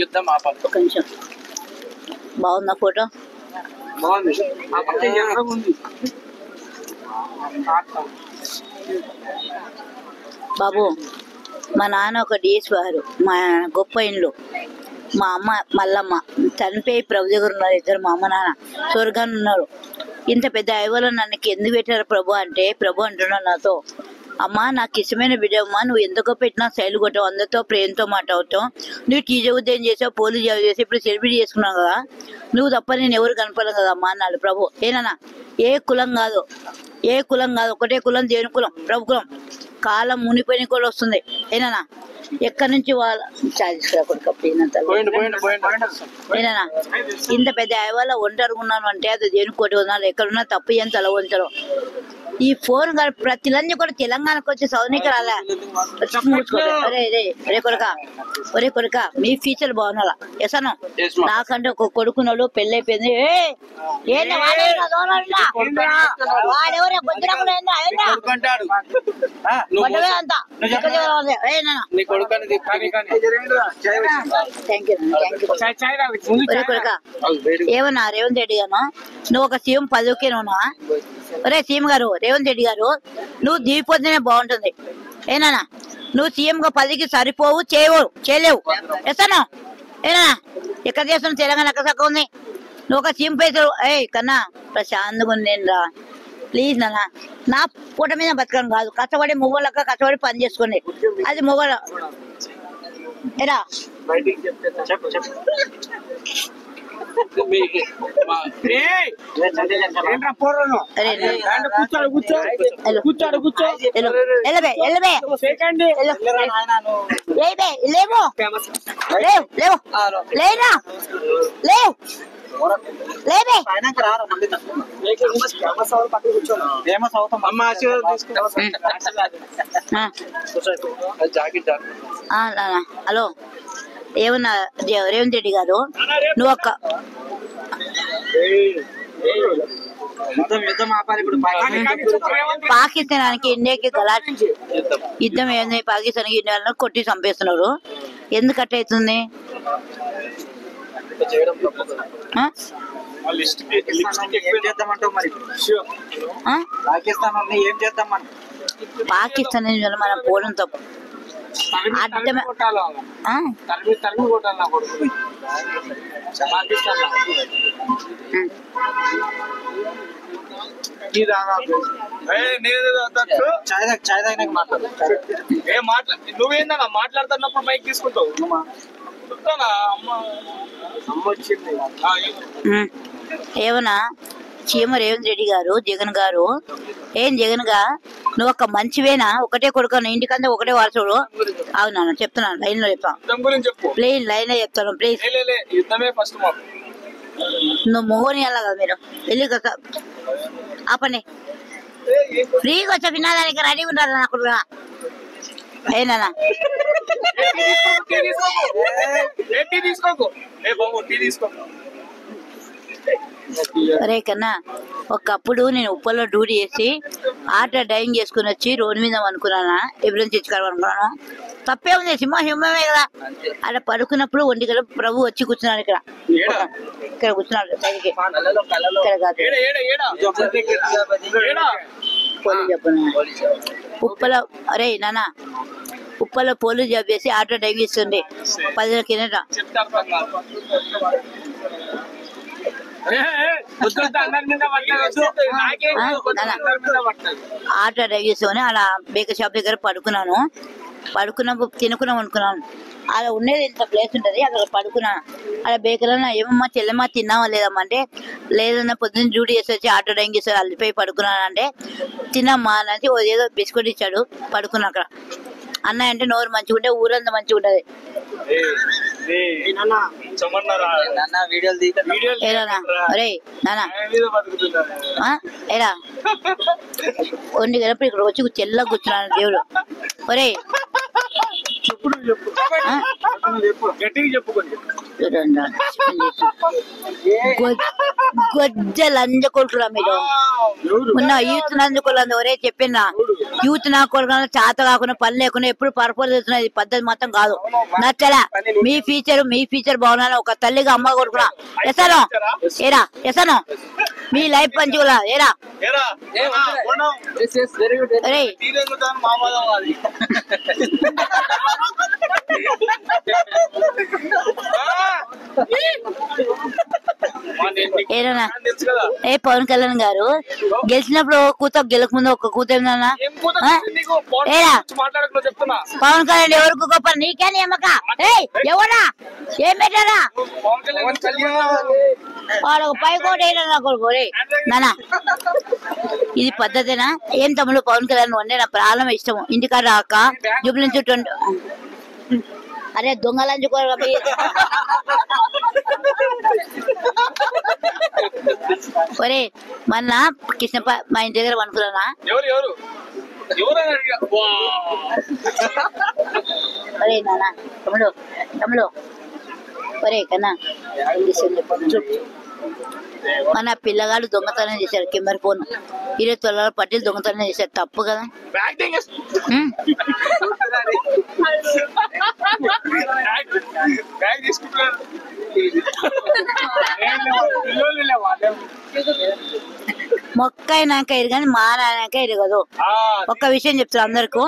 యుద్ధం ఆపాలి. ఒక నిమిషం. బాగుందా ఫోటో? బాగుంది. బాబు, మా నాన్న ఒక డిఎస్ వారు, మా గొప్ప ఇండ్లు. మా అమ్మ మల్లమ్మ చనిపోయి ప్రభు దగ్గర ఉన్నారు. ఇద్దరు మా అమ్మ నాన్న స్వర్గాన్ని ఉన్నారు. ఇంత పెద్ద ఐవలో నన్ను ఎందుకు పెట్టారు ప్రభు అంటే, ప్రభు అంటున్నాను నాతో, అమ్మా నాకు ఇష్టమైన బిడ్డమ్మా, నువ్వు ఎందుకో పెట్టినా శైలు కొట్టావు, అందరితో ప్రేమతో మాట్లాడతావు, నువ్వు టీచర్ ఉద్యోగం చేసావు, పోలీస్ జాబ్ చేసి ఇప్పుడు సెలబ్రిటీ చేసుకున్నావు కదా, నువ్వు తప్ప నేను ఎవరు కనపడను కదా అమ్మా అన్నాడు ప్రభు. ఏనా ఏ కులం కాదు, ఏ కులం కాదు, ఒకటే కులం, దేవుని కులం, ప్రభు కులం. కాలం మునిపోయిన కూడా వస్తుంది. ఏనా ఎక్కడి నుంచి వాళ్ళ ఏనా ఇంత పెద్ద ఐవాళ్ళ ఒంటరుగున్నాను అంటే అది దేవుని కోటి వదనాలు. ఎక్కడున్నా తప్పు ఏం తల వంచరు. ఈ ఫోన్ ప్రతి లంజ కూడా తెలంగాణకు వచ్చి సౌనికి రాలే. ఒరే కొడుక మీ ఫ్యూచర్ బాగున్నా ఎసను. నాకంటే ఒక కొడుకున్నాడు, పెళ్ళి అయిపోయింది. ఏమన్నా రేవంత్ రెడ్డి గారు, నువ్వు ఒక సీఎం పదవికి ఉన్నావా? ఒరే సీఎం గారు, రేవంత్ రెడ్డి గారు, నువ్వు దిగిపోతేనే బాగుంటుంది. ఏనా నువ్వు సీఎం గా 10కి సరిపోవు, చేయలేవు. ఎస్తాను ఏనా ఎక్కడ చేస్తున్నావు? తెలంగాణ ఎక్కడ చక్క ఉంది? నువ్వు ఒక సీఎం పైసలు కన్నా ప్రశాంతంగా ఉంది రా ప్లీజ్ నాన్న. నా పూట మీద బతకడం కాదు, కష్టపడి మొగోళ్ళక్క కష్టపడి పని చేసుకోండి. అది మొగోళ్ళ ఏరా హలో ఏమన్నా రేవంత్ రెడ్డి గారు, నువ్వు ఒక్క పాకిస్తానానికి ఇండియాకి గలాట్ యుద్ధం ఏంది? పాకిస్తాన్కి ఇండియాలో కొట్టి చంపేస్తున్నారు. ఎందుకు అట్ట అవుతుంది? పాకిస్తాన్ మనం పోవడం తప్పు. నువ్వేందన్నా మాట్లాడుతున్నప్పుడు మైక్ తీసుకుంటావు? ఏమన్నా చీమ రేవంత్ రెడ్డి గారు, జగన్ గారు, ఏం జగన్ గా నువ్వు ఒక మంచివేనా? ఒకటే కొడుకు ఇంటికంటే ఒకటే వారసుడు. అవునా చెప్తున్నాను, లైన్ లో చెప్తాను, ప్లీజ్ లైన్ లో చెప్తాను ప్లీజ్. నువ్వు మోహని అలా కదా మీరు వెళ్ళి కదా ఆపండి. ఫ్రీగా వచ్చా వినాదానికి రెడీగా ఉంటారు నాకు ఏనా? అరే కన్నా, ఒకప్పుడు నేను ఉప్పల్లో డ్యూటీ చేసి ఆటో డ్రైవింగ్ చేసుకుని వచ్చి రోడ్డు మీద అనుకున్నానా, ఎప్పుడైనా తెచ్చుకోవాలనుకున్నాను. తప్పే ఉంది, సింహమే కదా. అలా పడుకున్నప్పుడు ఒంటిగల ప్రభు వచ్చి కూర్చున్నాడు. ఇక్కడ కూర్చున్నాడు. ఉప్పలో అరే నాన్న, ఉప్పలో పోలీస్ జాబ్ చేసి ఆటో డ్రైవింగ్ ఇస్తుంది 10 కిందట. ఆటో డ్రైవ్ చేసుకొని అలా బేకర్ షాప్ దగ్గర పడుకున్నప్పుడు తినుకున్నాం అనుకున్నాను. అలా ఉండేది ఇంత ప్లేస్ ఉంటుంది, అక్కడ పడుకున్నాను. అలా బేకర్ ఏమమ్మా చెల్లెమ్మా తిన్నావా లేదమ్మా అంటే, లేదన్నా పొద్దున్న డ్యూటీ చేసి వచ్చి ఆటో డ్రైవింగ్ చేసి అల్లిపోయి పడుకున్నాను అంటే, తినమ్మా అని ఏదో బిస్కెట్ ఇచ్చాడు. పడుకున్నా అక్కడ. అన్నయ్య అంటే నోరు మంచిగా ఉంటే ఊరంతా మంచిగా ఉంటది. ఏరా ఒంటి గడప ఇక్కడ వచ్చి చెల్ల కూర్చున్నాను దేవుడు. ఒరే గొజ్జ లంజ కొడుకురా మీరు. ఉన్న యూత్ నందుకోలేదు ఒరే చెప్పినా, యూత్ నా కొడుకు చేత కాకుండా పని లేకుండా ఎప్పుడు పరపలు తెస్తున్నది పద్ధతి మొత్తం కాదు. నచ్చలా మీ ఫీచర్ బాగున్నా ఒక తల్లిగా అమ్మ కొడుకురా ఎసాను ఏరా ఎసాను మీ లైఫ్ పంచుకులా ఏరా అరే ఏరన్నా ఏ పవన్ కళ్యాణ్ గారు గెలిచినప్పుడు కూత గెలక ముందు ఒక కూత ఏమన్నా ఏరా పవన్ కళ్యాణ్ ఎవరికి గొప్ప నీకే నియమక ఎవరా ఏం పెట్టారా వాడు పై కోట కొడుకు నానా ఇది పద్ధతేనా ఏం తమ్ముడు పవన్ కళ్యాణ్ అంటే నా ప్రాణం ఇష్టము ఇంటికాడ రాక జూబ్లీ చుట్టూ అరే దొంగలంచుకో ఒరే మొన్న కృష్ణప్ప మా ఇంటి దగ్గర అనుకున్నా ఒరే నానా తమ్ముడు ఒరే కన్నా మన పిల్లగాడు దొంగతనం చేశారు కెమెరా ఫోన్ 20 తొలల పట్టీలు దొంగతనం చేశారు తప్పు కదా. మొక్క అయినాక ఎరగని మానాక ఎరగదు. ఒక్క విషయం చెప్తారు అందరికీ